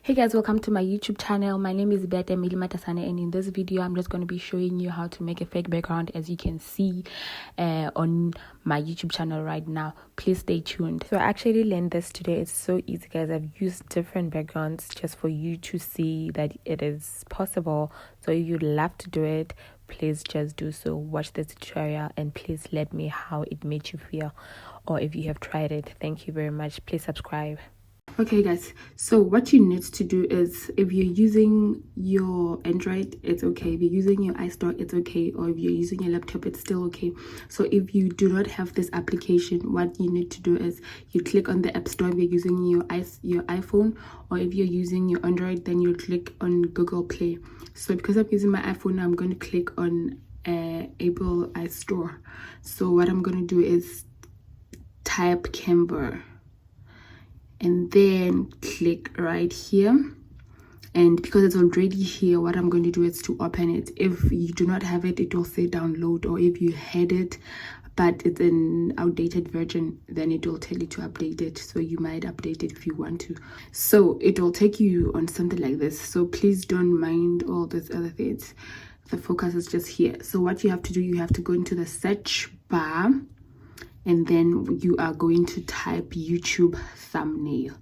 Hey guys, welcome to my YouTube channel. My name is Beth Emily Matasane, and in this video I'm just going to be showing you how to make a fake background, as you can see on my YouTube channel right now. Please stay tuned. So I actually learned this today. It's so easy, guys. I've used different backgrounds just for you to see that it is possible. So if you'd love to do it, please just do so. Watch this tutorial and please let me how it made you feel, or if you have tried it. Thank you very much. Please subscribe. Okay guys, so what you need to do is, if you're using your Android, it's okay. If you're using your iStore, it's okay. Or if you're using your laptop, it's still okay. So if you do not have this application, what you need to do is you click on the App Store if you're using your iPhone, or if you're using your Android, then you click on Google Play. So because I'm using my iPhone, I'm going to click on Apple iStore. So what I'm going to do is type Canva and then click right here. And because it's already here, what I'm going to do is to open it. If you do not have it, it will say download, or if you had it but it's an outdated version, then it will tell you to update it. So you might update it if you want to. So it will take you on something like this. So please don't mind all these other things. The focus is just here. So what you have to do, you have to go into the search bar, and then you are going to type YouTube thumbnail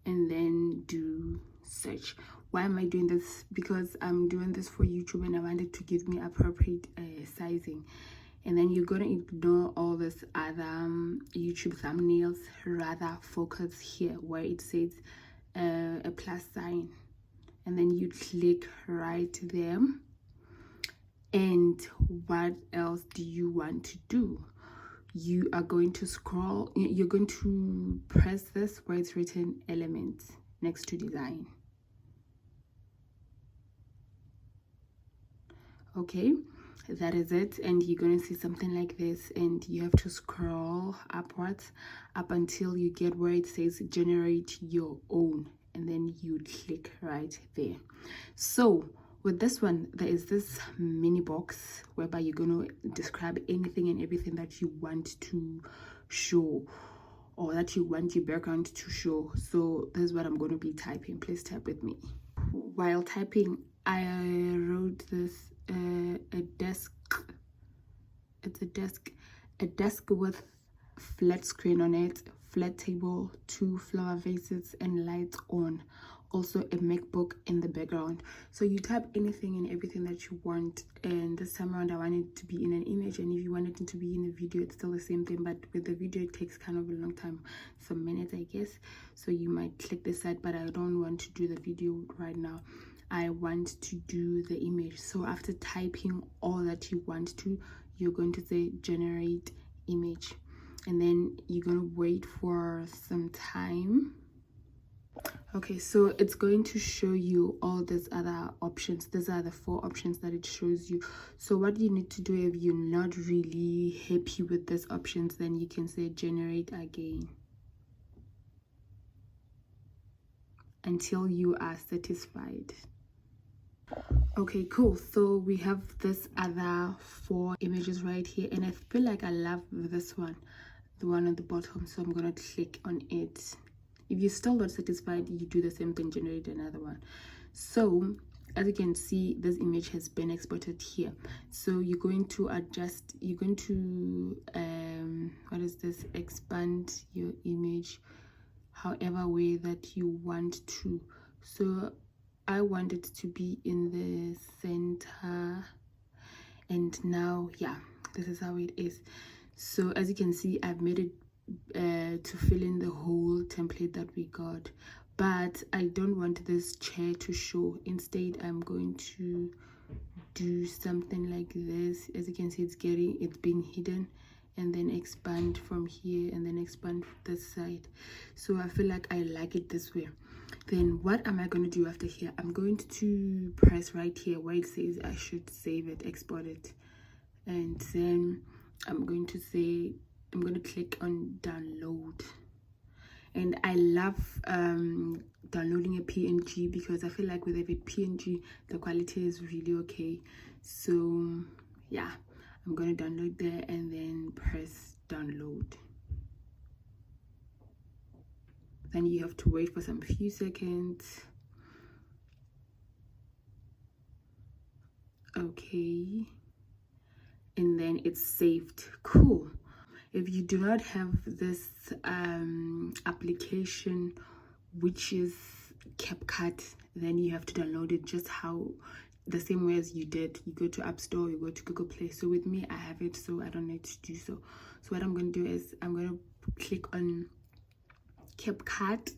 and then do search. Why am I doing this? Because I'm doing this for YouTube and I wanted to give me appropriate sizing. And then you're going to ignore all this other YouTube thumbnails. Rather focus here where it says a plus sign, and then you click right there. And what else do you want to do? You are going to scroll, you're going to press this where it's written elements next to design. Okay, that is it. And you're going to see something like this, and you have to scroll upwards up until you get where it says generate your own, and then you click right there. So with this one, there is this mini box whereby you're going to describe anything and everything that you want to show, or that you want your background to show. So this is what I'm going to be typing. Please type with me. While typing, I wrote this a desk. It's a desk with flat screen on it, flat table, 2 flower vases and lights on. Also a MacBook in the background. So you type anything and everything that you want, and this time around I want it to be in an image, and if you want it to be in a video, it's still the same thing, but with the video it takes kind of a long time, some minutes I guess. So you might click this side, but I don't want to do the video right now. I want to do the image. So after typing all that you want to, you're going to say generate image, and then you're going to wait for some time. Okay, so it's going to show you all these other options. These are the 4 options that it shows you. So what you need to do, if you're not really happy with these options, then you can say generate again until you are satisfied. Okay, cool. So we have this other 4 images right here, and I feel like I love this one, the one on the bottom, so I'm gonna click on it. If you're still not satisfied, you do the same thing, generate another one. So as you can see, this image has been exported here. So you're going to adjust, you're going to what is this, expand your image however way that you want to. So I want it to be in the center, and now yeah, this is how it is. So as you can see, I've made it to fill in the whole template that we got, but I don't want this chair to show. Instead, I'm going to do something like this. As you can see, it's being hidden, and then expand from here, and then expand this side. So I feel like I like it this way. Then what am I going to do after here? I'm going to press right here where it says I should save it, export it, and then I'm going to click on download. And I love downloading a PNG, because I feel like with a PNG the quality is really okay. So yeah, I'm going to download there and then press download. Then you have to wait for some few seconds. Okay, and then it's saved. Cool. If you do not have this application, which is CapCut, then you have to download it just how the same way as you did. You go to App Store, you go to Google Play. So with me, I have it, so I don't need to do so. So what I'm going to do is I'm going to click on CapCut,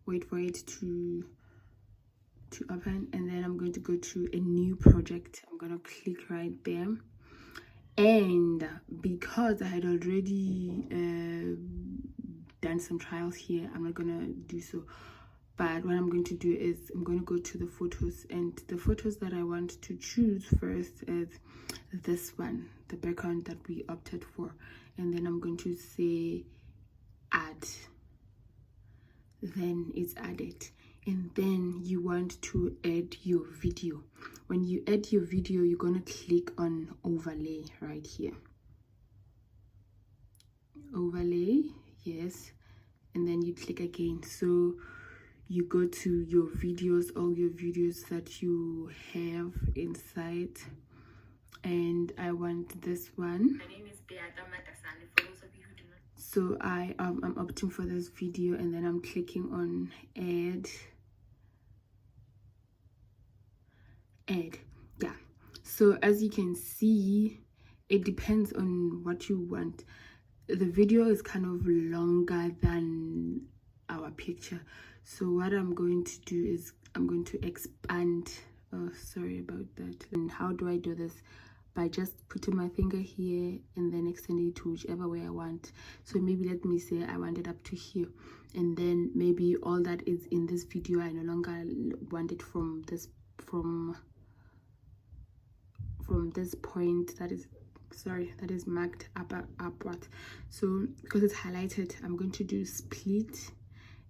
wait for it to open, and then I'm going to go to a new project. I'm going to click right there. And because I had already done some trials here, I'm not gonna do so. But what I'm going to do is I'm going to go to the photos, and the photos that I want to choose first is this one, the background that we opted for. And then I'm going to say add. Then it's added. And then you want to add your video. When you add your video, you're going to click on overlay right here. Overlay, yes. And then you click again. So you go to your videos, all your videos that you have inside. And I want this one. My name is Beata Matasane, for those of you who do not. So I'm opting for this video, and then I'm clicking on add. Yeah, so as you can see, it depends on what you want. The video is kind of longer than our picture, so what I'm going to do is I'm going to expand. Oh, sorry about that. And how do I do this? By just putting my finger here and then extending it to whichever way I want. So maybe let me say I want it up to here, and then maybe all that is in this video I no longer want it from this point that is marked upward. So because it's highlighted, I'm going to do split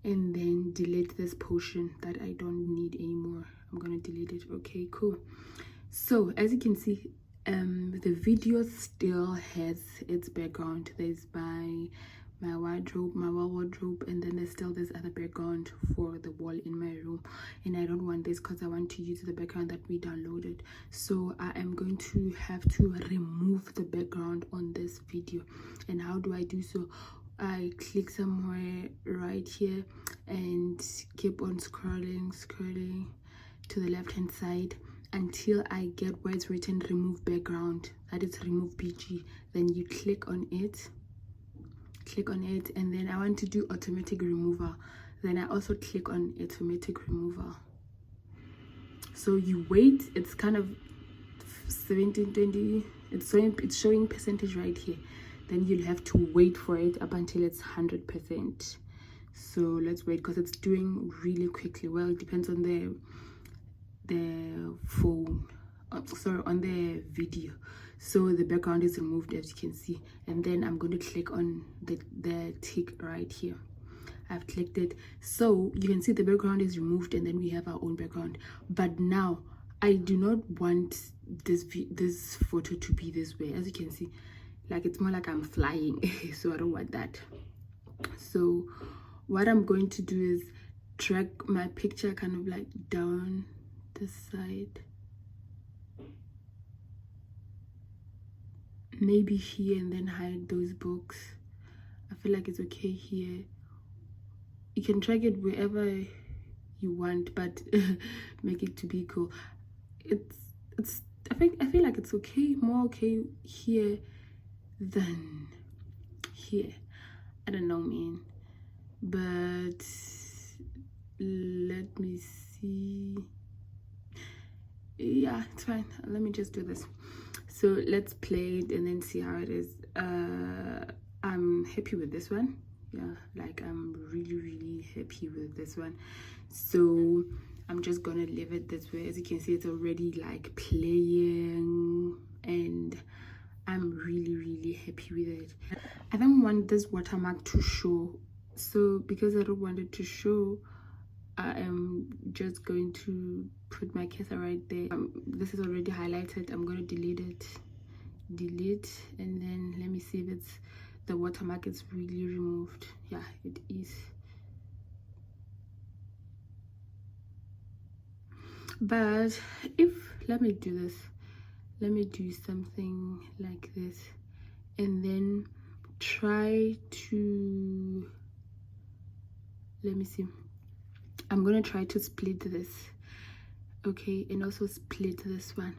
and then delete this portion that I don't need anymore. I'm going to delete it. Okay, cool. So as you can see, the video still has its background. There's my wardrobe, my wall wardrobe, and then there's still this other background for the wall in my room, and I don't want this because I want to use the background that we downloaded. So I am going to have to remove the background on this video. And how do I do so? I click somewhere right here and keep on scrolling to the left hand side until I get where it's written remove background, that is remove BG. Then you click on it, and then I want to do automatic removal. Then I also click on automatic removal. So you wait, it's kind of 1720, it's showing percentage right here. Then you'll have to wait for it up until it's 100%. So let's wait because it's doing really quickly. Well, it depends on the phone, on the video. So the background is removed, as you can see, and then I'm going to click on the tick right here. I've clicked it, so you can see the background is removed, and then we have our own background. But now I do not want this photo to be this way. As you can see, like it's more like I'm flying. So I don't want that. So what I'm going to do is drag my picture kind of like down this side, maybe here, and then hide those books. I feel like it's okay here. You can drag it wherever you want, but make it to be cool. I feel like it's okay, more okay here than here. I don't know, man, but let me see. Yeah, it's fine. Let me just do this. So let's play it and then see how it is. I'm happy with this one. Yeah, like I'm really happy with this one. So I'm just gonna leave it this way. As you can see, it's already like playing, and I'm really happy with it. I don't want this watermark to show, so because I don't want it to show, I am just going to put my cursor right there. This is already highlighted. I'm going to delete it, and then let me see if it's the watermark is really removed. Yeah, it is. But let me do this, let me do something like this, and then try to, let me see, I'm gonna try to split this, okay, and also split this one.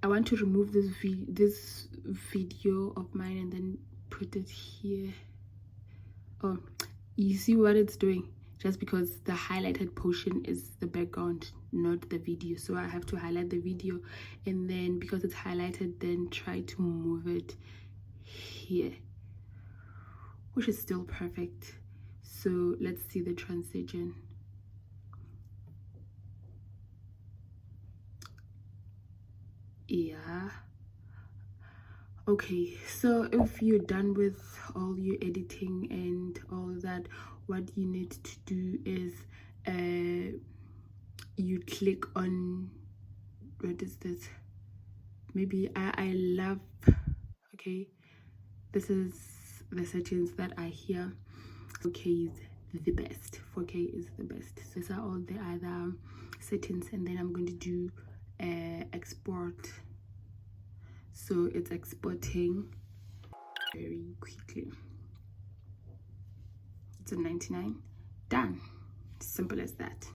I want to remove this video of mine and then put it here. Oh, you see what it's doing? Just because the highlighted portion is the background, not the video, so I have to highlight the video, and then because it's highlighted, then try to move it here, which is still perfect. So let's see the transition. Yeah, okay, so if you're done with all your editing and all that, what you need to do is you click on, what is this, maybe I love, okay, this is the settings that are here. 4K is the best, 4K is the best. So these are all the other settings, and then I'm going to do export. So it's exporting very quickly. It's a 99, done, simple as that.